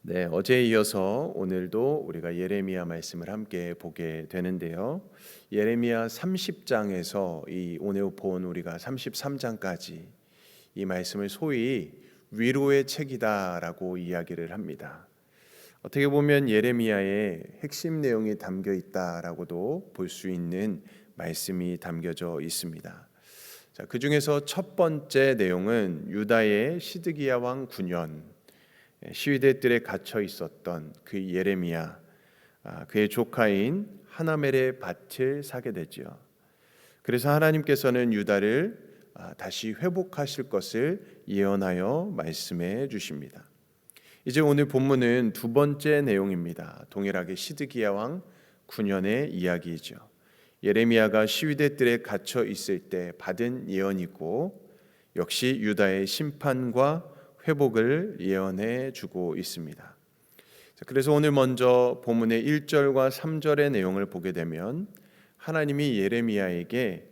네, 어제에 이어서 오늘도 우리가 예레미야 말씀을 함께 보게 되는데요. 예레미야 30장에서 이 오늘 본 우리가 33장까지 이 말씀을 소위 위로의 책이다라고 이야기를 합니다. 어떻게 보면 예레미야의 핵심 내용이 담겨 있다라고도 볼 수 있는 말씀이 담겨져 있습니다. 자, 그 중에서 첫 번째 내용은 유다의 시드기야 왕 9년 시위대 뜰에 갇혀 있었던 그 예레미야, 그의 조카인 하나멜의 밭을 사게 되지요. 그래서 하나님께서는 유다를 다시 회복하실 것을 예언하여 말씀해 주십니다. 이제 오늘 본문은 두 번째 내용입니다. 동일하게 시드기야 왕 9년의 이야기이죠. 예레미야가 시위대 뜰에 갇혀 있을 때 받은 예언이고 역시 유다의 심판과 회복을 예언해 주고 있습니다. 그래서 오늘 먼저 본문의 1절과 3절의 내용을 보게 되면 하나님이 예레미야에게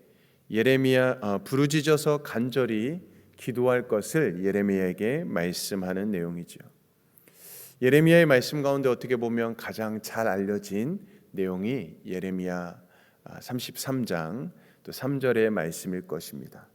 부르짖어서 간절히 기도할 것을 예레미야에게 말씀하는 내용이죠. 예레미야의 말씀 가운데 어떻게 보면 가장 잘 알려진 내용이 예레미야 33장 또 3절의 말씀일 것입니다.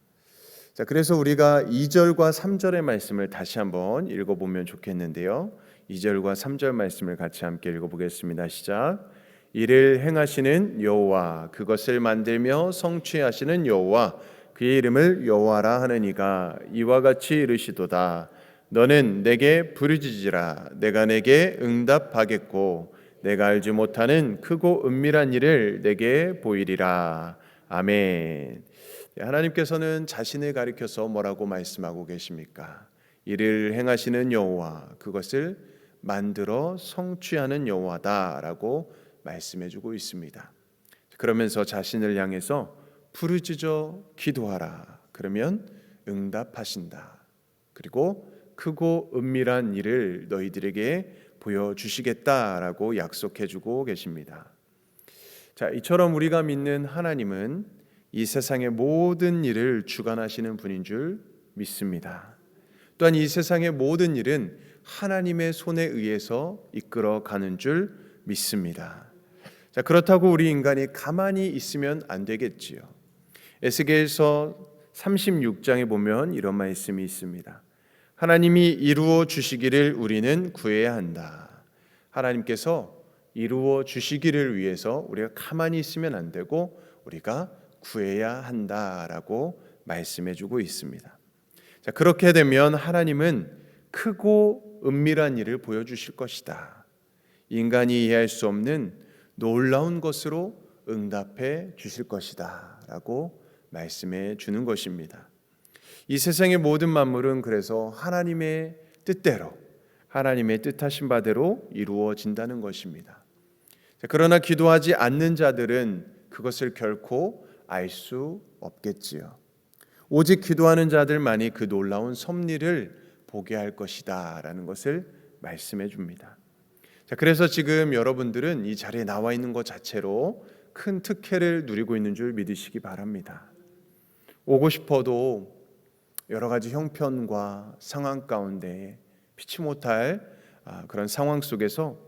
자, 그래서 우리가 2절과 3절의 말씀을 다시 한번 읽어보면 좋겠는데요. 2절과 3절 말씀을 같이 함께 읽어보겠습니다. 시작. 이를 행하시는 여호와, 그것을 만들며 성취하시는 여호와, 그의 이름을 여호와라 하느니가 이와 같이 이르시도다. 너는 내게 부르짖으라. 내가 내게 응답하겠고 내가 알지 못하는 크고 은밀한 일을 내게 보이리라. 아멘. 하나님께서는 자신을 가리켜서 뭐라고 말씀하고 계십니까? 이를 행하시는 여호와, 그것을 만들어 성취하는 여호와다라고 말씀해주고 있습니다. 그러면서 자신을 향해서 부르짖어 기도하라. 그러면 응답하신다. 그리고 크고 은밀한 일을 너희들에게 보여주시겠다라고 약속해주고 계십니다. 자, 이처럼 우리가 믿는 하나님은 이 세상의 모든 일을 주관하시는 분인 줄 믿습니다. 또한 이 세상의 모든 일은 하나님의 손에 의해서 이끌어가는 줄 믿습니다. 자, 그렇다고 우리 인간이 가만히 있으면 안 되겠지요. 에스겔서 36장에 보면 이런 말씀이 있습니다. 하나님이 이루어 주시기를 우리는 구해야 한다. 하나님께서 이루어 주시기를 위해서 우리가 가만히 있으면 안 되고 우리가 구해야 한다라고 말씀해주고 있습니다. 자, 그렇게 되면 하나님은 크고 은밀한 일을 보여주실 것이다. 인간이 이해할 수 없는 놀라운 것으로 응답해 주실 것이다 라고 말씀해 주는 것입니다. 이 세상의 모든 만물은 그래서 하나님의 뜻대로, 하나님의 뜻하신 바대로 이루어진다는 것입니다. 자, 그러나 기도하지 않는 자들은 그것을 결코 알 수 없겠지요. 오직 기도하는 자들만이 그 놀라운 섭리를 보게 할 것이다 라는 것을 말씀해 줍니다. 자, 그래서 지금 여러분들은 이 자리에 나와 있는 것 자체로 큰 특혜를 누리고 있는 줄 믿으시기 바랍니다. 오고 싶어도 여러 가지 형편과 상황 가운데 피치 못할 그런 상황 속에서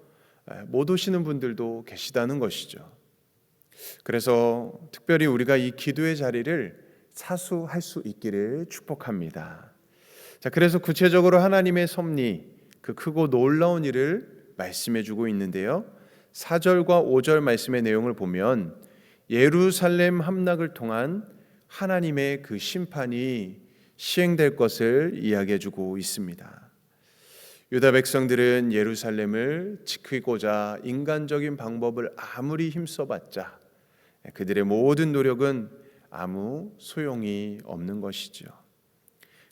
못 오시는 분들도 계시다는 것이죠. 그래서 특별히 우리가 이 기도의 자리를 사수할 수 있기를 축복합니다. 자, 그래서 구체적으로 하나님의 섭리, 그 크고 놀라운 일을 말씀해 주고 있는데요. 4절과 5절 말씀의 내용을 보면 예루살렘 함락을 통한 하나님의 그 심판이 시행될 것을 이야기해 주고 있습니다. 유다 백성들은 예루살렘을 지키고자 인간적인 방법을 아무리 힘써봤자 그들의 모든 노력은 아무 소용이 없는 것이죠.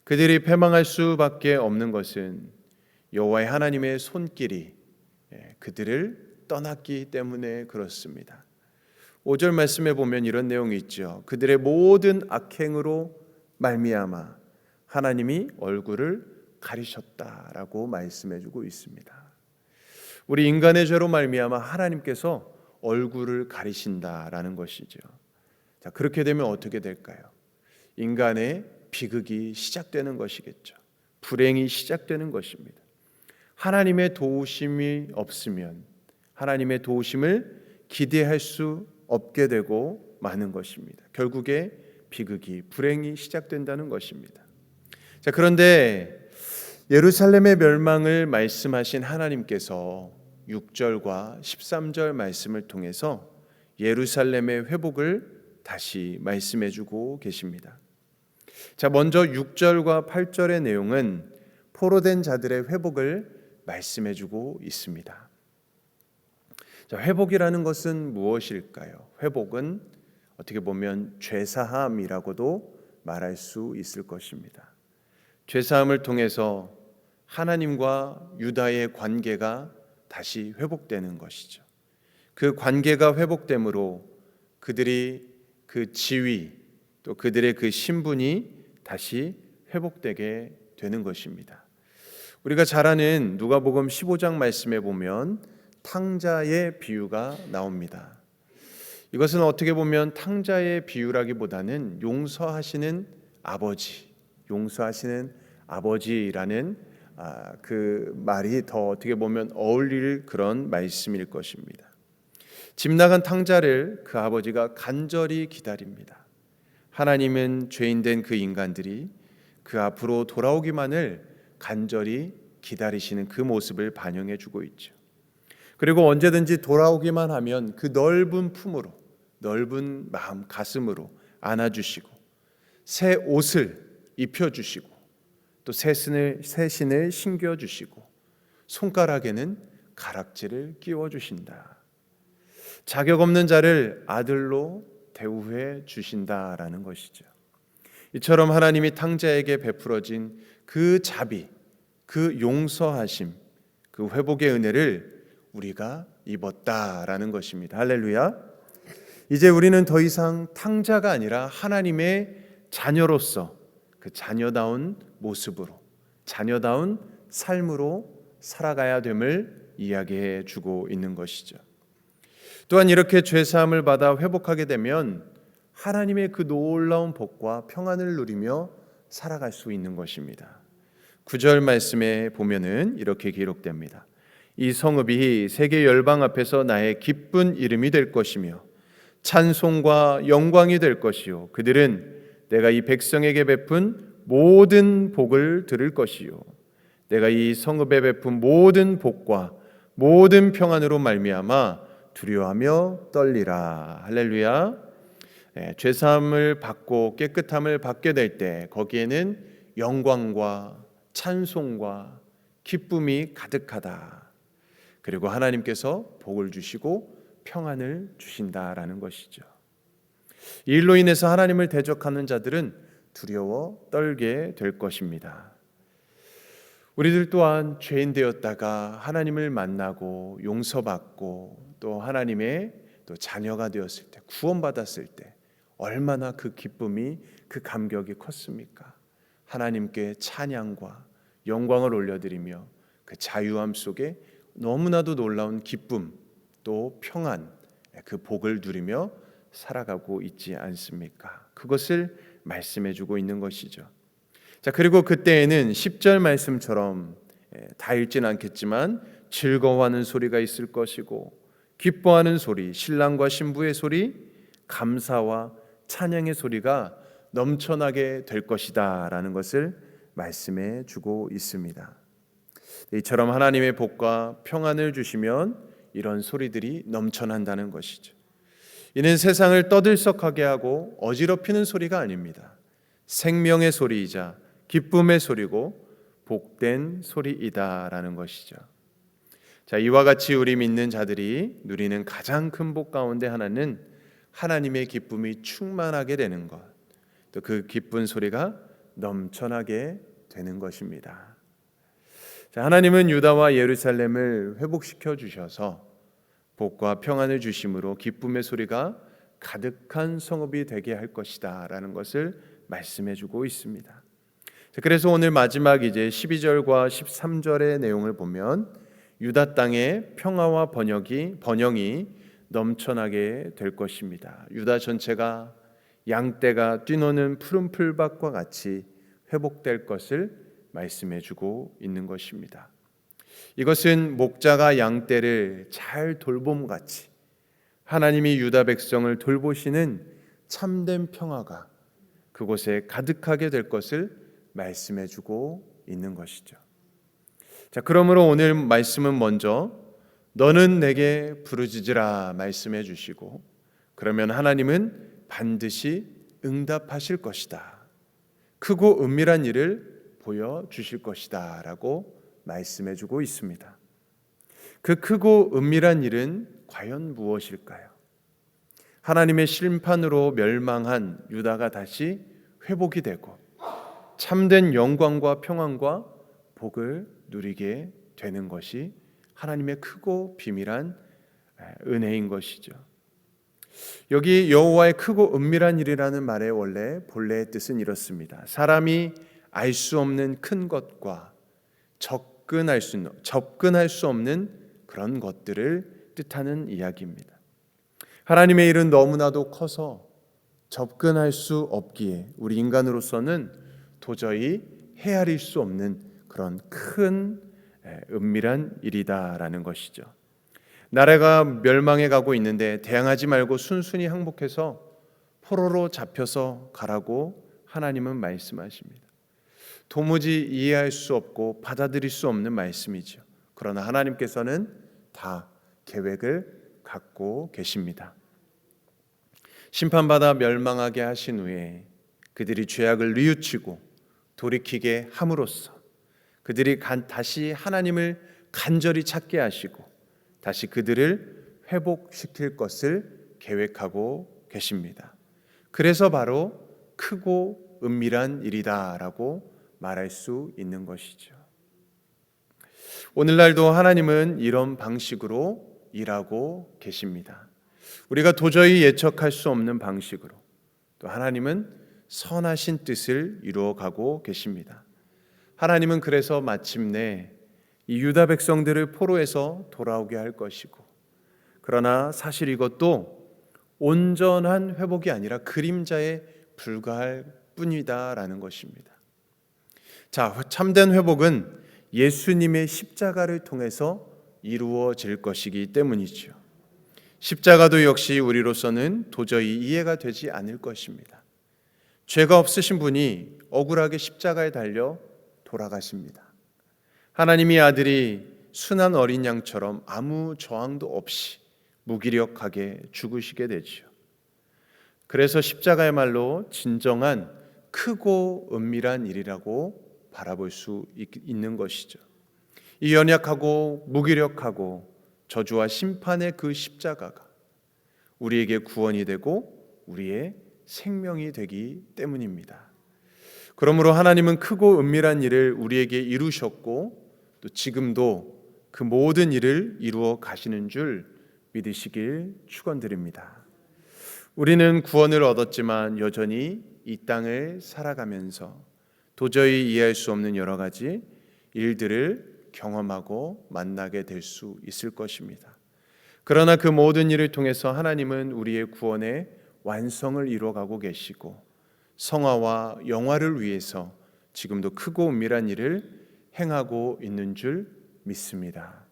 그들이 패망할 수밖에 없는 것은 여호와의 하나님의 손길이 그들을 떠났기 때문에 그렇습니다. 5절 말씀에 보면 이런 내용이 있죠. 그들의 모든 악행으로 말미암아 하나님이 얼굴을 가리셨다라고 말씀해주고 있습니다. 우리 인간의 죄로 말미암아 하나님께서 얼굴을 가리신다라는 것이죠. 자, 그렇게 되면 어떻게 될까요? 인간의 비극이 시작되는 것이겠죠. 불행이 시작되는 것입니다. 하나님의 도우심이 없으면 하나님의 도우심을 기대할 수 없게 되고 마는 것입니다. 결국에 비극이, 불행이 시작된다는 것입니다. 자, 그런데 예루살렘의 멸망을 말씀하신 하나님께서 6절과 13절 말씀을 통해서 예루살렘의 회복을 다시 말씀해 주고 계십니다. 자, 먼저 6절과 8절의 내용은 포로된 자들의 회복을 말씀해 주고 있습니다. 자, 회복이라는 것은 무엇일까요? 회복은 어떻게 보면 죄사함이라고도 말할 수 있을 것입니다. 죄사함을 통해서 하나님과 유다의 관계가 다시 회복되는 것이죠. 그 관계가 회복됨으로 그들이 그 지위 또 그들의 그 신분이 다시 회복되게 되는 것입니다. 우리가 잘 아는 누가복음 15장 말씀에 보면 탕자의 비유가 나옵니다. 이것은 어떻게 보면 탕자의 비유라기보다는 용서하시는 아버지라는 그 말이 더 어떻게 보면 어울릴 그런 말씀일 것입니다. 집 나간 탕자를 그 아버지가 간절히 기다립니다. 하나님은 죄인된 그 인간들이 그 앞으로 돌아오기만을 간절히 기다리시는 그 모습을 반영해 주고 있죠. 그리고 언제든지 돌아오기만 하면 그 넓은 품으로, 넓은 마음, 가슴으로 안아주시고 새 옷을 입혀주시고 또 새 신을 신겨주시고 손가락에는 가락지를 끼워주신다. 자격 없는 자를 아들로 대우해 주신다라는 것이죠. 이처럼 하나님이 탕자에게 베풀어진 그 자비, 그 용서하심, 그 회복의 은혜를 우리가 입었다라는 것입니다. 할렐루야. 이제 우리는 더 이상 탕자가 아니라 하나님의 자녀로서 그 자녀다운 모습으로, 자녀다운 삶으로 살아가야 됨을 이야기해 주고 있는 것이죠. 또한 이렇게 죄사함을 받아 회복하게 되면 하나님의 그 놀라운 복과 평안을 누리며 살아갈 수 있는 것입니다. 9절 말씀에 보면은 이렇게 기록됩니다. 이 성읍이 세계 열방 앞에서 나의 기쁜 이름이 될 것이며 찬송과 영광이 될 것이요 그들은 내가 이 백성에게 베푼 모든 복을 들을 것이요 내가 이 성읍에 베푼 모든 복과 모든 평안으로 말미암아 두려워하며 떨리라. 할렐루야. 죄사함을 받고 깨끗함을 받게 될 때 거기에는 영광과 찬송과 기쁨이 가득하다. 그리고 하나님께서 복을 주시고 평안을 주신다라는 것이죠. 이 일로 인해서 하나님을 대적하는 자들은 두려워 떨게 될 것입니다. 우리들 또한 죄인 되었다가 하나님을 만나고 용서받고 또 하나님의 또 자녀가 되었을 때, 구원받았을 때 얼마나 그 기쁨이, 그 감격이 컸습니까? 하나님께 찬양과 영광을 올려드리며 그 자유함 속에 너무나도 놀라운 기쁨 또 평안, 그 복을 누리며 살아가고 있지 않습니까? 그것을 말씀해 주고 있는 것이죠. 자, 그리고 그때에는 10절 말씀처럼 다 읽지는 않겠지만 즐거워하는 소리가 있을 것이고 기뻐하는 소리, 신랑과 신부의 소리, 감사와 찬양의 소리가 넘쳐나게 될 것이다 라는 것을 말씀해 주고 있습니다. 이처럼 하나님의 복과 평안을 주시면 이런 소리들이 넘쳐난다는 것이죠. 이는 세상을 떠들썩하게 하고 어지럽히는 소리가 아닙니다. 생명의 소리이자 기쁨의 소리고 복된 소리이다라는 것이죠. 자, 이와 같이 우리 믿는 자들이 누리는 가장 큰 복 가운데 하나는 하나님의 기쁨이 충만하게 되는 것, 또 그 기쁜 소리가 넘쳐나게 되는 것입니다. 자, 하나님은 유다와 예루살렘을 회복시켜 주셔서 복과 평안을 주심으로 기쁨의 소리가 가득한 성읍이 되게 할 것이다 라는 것을 말씀해 주고 있습니다. 그래서 오늘 마지막 이제 12절과 13절의 내용을 보면 유다 땅에 평화와 번영이 넘쳐나게 될 것입니다. 유다 전체가 양떼가 뛰노는 푸른 풀밭과 같이 회복될 것을 말씀해 주고 있는 것입니다. 이것은 목자가 양떼를 잘 돌봄같이 하나님이 유다 백성을 돌보시는 참된 평화가 그곳에 가득하게 될 것을 말씀해주고 있는 것이죠. 자, 그러므로 오늘 말씀은 먼저 너는 내게 부르짖으라 말씀해 주시고, 그러면 하나님은 반드시 응답하실 것이다. 크고 은밀한 일을 보여주실 것이다 라고 말씀해 주고 있습니다. 그 크고 은밀한 일은 과연 무엇일까요? 하나님의 심판으로 멸망한 유다가 다시 회복이 되고 참된 영광과 평안과 복을 누리게 되는 것이 하나님의 크고 비밀한 은혜인 것이죠. 여기 여호와의 크고 은밀한 일이라는 말의 원래 본래의 뜻은 이렇습니다. 사람이 알 수 없는 큰 것과 접근할 수 없는 그런 것들을 뜻하는 이야기입니다. 하나님의 일은 너무나도 커서 접근할 수 없기에 우리 인간으로서는 도저히 헤아릴 수 없는 그런 큰 은밀한 일이다라는 것이죠. 나라가 멸망해 가고 있는데 대항하지 말고 순순히 항복해서 포로로 잡혀서 가라고 하나님은 말씀하십니다. 도무지 이해할 수 없고 받아들일 수 없는 말씀이죠. 그러나 하나님께서는 다 계획을 갖고 계십니다. 심판받아 멸망하게 하신 후에 그들이 죄악을 뉘우치고 돌이키게 함으로써 그들이 다시 하나님을 간절히 찾게 하시고 다시 그들을 회복시킬 것을 계획하고 계십니다. 그래서 바로 크고 은밀한 일이다라고 말할 수 있는 것이죠. 오늘날도 하나님은 이런 방식으로 일하고 계십니다. 우리가 도저히 예측할 수 없는 방식으로 또 하나님은 선하신 뜻을 이루어가고 계십니다. 하나님은 그래서 마침내 이 유다 백성들을 포로에서 돌아오게 할 것이고, 그러나 사실 이것도 온전한 회복이 아니라 그림자에 불과할 뿐이다라는 것입니다. 자, 참된 회복은 예수님의 십자가를 통해서 이루어질 것이기 때문이죠. 십자가도 역시 우리로서는 도저히 이해가 되지 않을 것입니다. 죄가 없으신 분이 억울하게 십자가에 달려 돌아가십니다. 하나님의 아들이 순한 어린 양처럼 아무 저항도 없이 무기력하게 죽으시게 되죠. 그래서 십자가야말로 진정한 크고 은밀한 일이라고 바라볼 수 있는 것이죠. 이 연약하고 무기력하고 저주와 심판의 그 십자가가 우리에게 구원이 되고 우리의 생명이 되기 때문입니다. 그러므로 하나님은 크고 은밀한 일을 우리에게 이루셨고 또 지금도 그 모든 일을 이루어 가시는 줄 믿으시길 축원드립니다. 우리는 구원을 얻었지만 여전히 이 땅을 살아가면서 도저히 이해할 수 없는 여러 가지 일들을 경험하고 만나게 될 수 있을 것입니다. 그러나 그 모든 일을 통해서 하나님은 우리의 구원의 완성을 이루어가고 계시고 성화와 영화를 위해서 지금도 크고 은밀한 일을 행하고 있는 줄 믿습니다.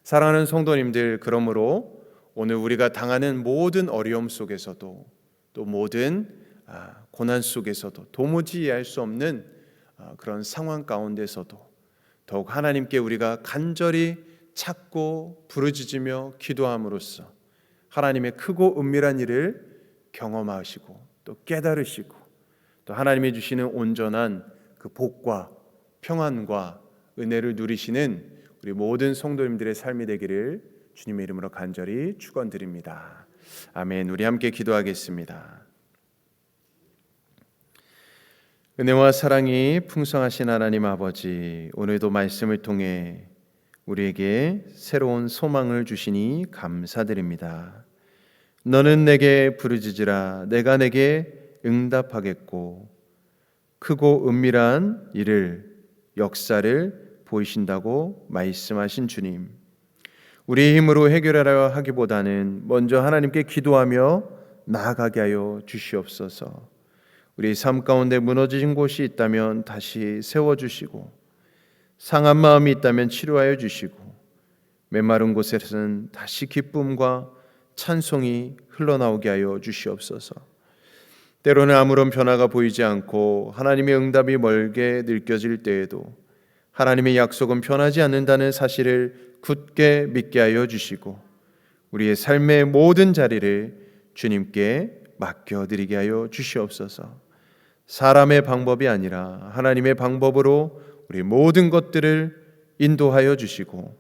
사랑하는 성도님들, 그러므로 오늘 우리가 당하는 모든 어려움 속에서도 또 모든 고난 속에서도 도무지 이해할 수 없는 그런 상황 가운데서도 더욱 하나님께 우리가 간절히 찾고 부르짖으며 기도함으로써 하나님의 크고 은밀한 일을 경험하시고 또 깨달으시고 또 하나님이 주시는 온전한 그 복과 평안과 은혜를 누리시는 우리 모든 성도님들의 삶이 되기를 주님의 이름으로 간절히 축원드립니다. 아멘. 우리 함께 기도하겠습니다. 은혜와 사랑이 풍성하신 하나님 아버지, 오늘도 말씀을 통해 우리에게 새로운 소망을 주시니 감사드립니다. 너는 내게 부르짖으라, 내가 내게 응답하겠고 크고 은밀한 일을 역사를 보이신다고 말씀하신 주님, 우리의 힘으로 해결하려 하기보다는 먼저 하나님께 기도하며 나아가게 하여 주시옵소서. 우리 삶 가운데 무너진 곳이 있다면 다시 세워주시고 상한 마음이 있다면 치료하여 주시고 메마른 곳에서는 다시 기쁨과 찬송이 흘러나오게 하여 주시옵소서. 때로는 아무런 변화가 보이지 않고 하나님의 응답이 멀게 느껴질 때에도 하나님의 약속은 변하지 않는다는 사실을 굳게 믿게 하여 주시고 우리의 삶의 모든 자리를 주님께 맡겨드리게 하여 주시옵소서. 사람의 방법이 아니라 하나님의 방법으로 우리 모든 것들을 인도하여 주시고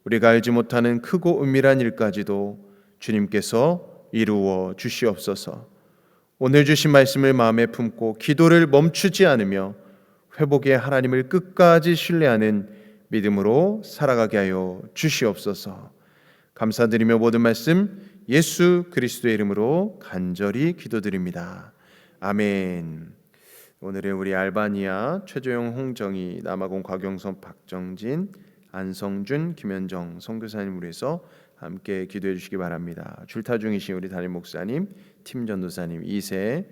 우리가 알지 못하는 크고 은밀한 일까지도 주님께서 이루어 주시옵소서. 오늘 주신 말씀을 마음에 품고 기도를 멈추지 않으며 회복의 하나님을 끝까지 신뢰하는 믿음으로 살아가게 하여 주시옵소서. 감사드리며 모든 말씀 예수 그리스도의 이름으로 간절히 기도드립니다. 아멘. 오늘은 우리 알바니아 최조영, 홍정희, 남아공 곽영선, 박정진, 안성준, 김현정 선교사님으로 해서 함께 기도해 주시기 바랍니다. 줄타 중이신 우리 담임 목사님, 팀 전도사님, 2세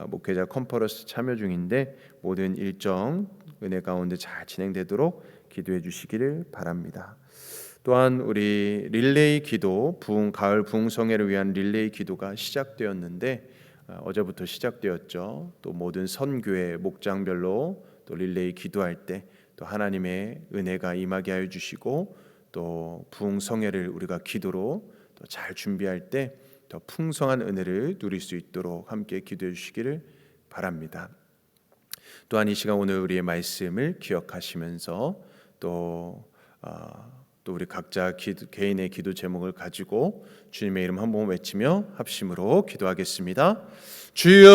목회자 컨퍼런스 참여 중인데 모든 일정 은혜 가운데 잘 진행되도록 기도해 주시기를 바랍니다. 또한 우리 릴레이 기도, 가을 부흥성회를 위한 릴레이 기도가 시작되었는데 어제부터 시작되었죠. 또 모든 선교회 목장별로 또 릴레이 기도할 때 또 하나님의 은혜가 임하게 하여 주시고 또 부흥성회를 우리가 기도로 또 잘 준비할 때 더 풍성한 은혜를 누릴 수 있도록 함께 기도해 주시기를 바랍니다. 또한 이 시간 오늘 우리의 말씀을 기억하시면서 또 우리 각자 개인의 기도 제목을 가지고 주님의 이름 한번 외치며 합심으로 기도하겠습니다. 주여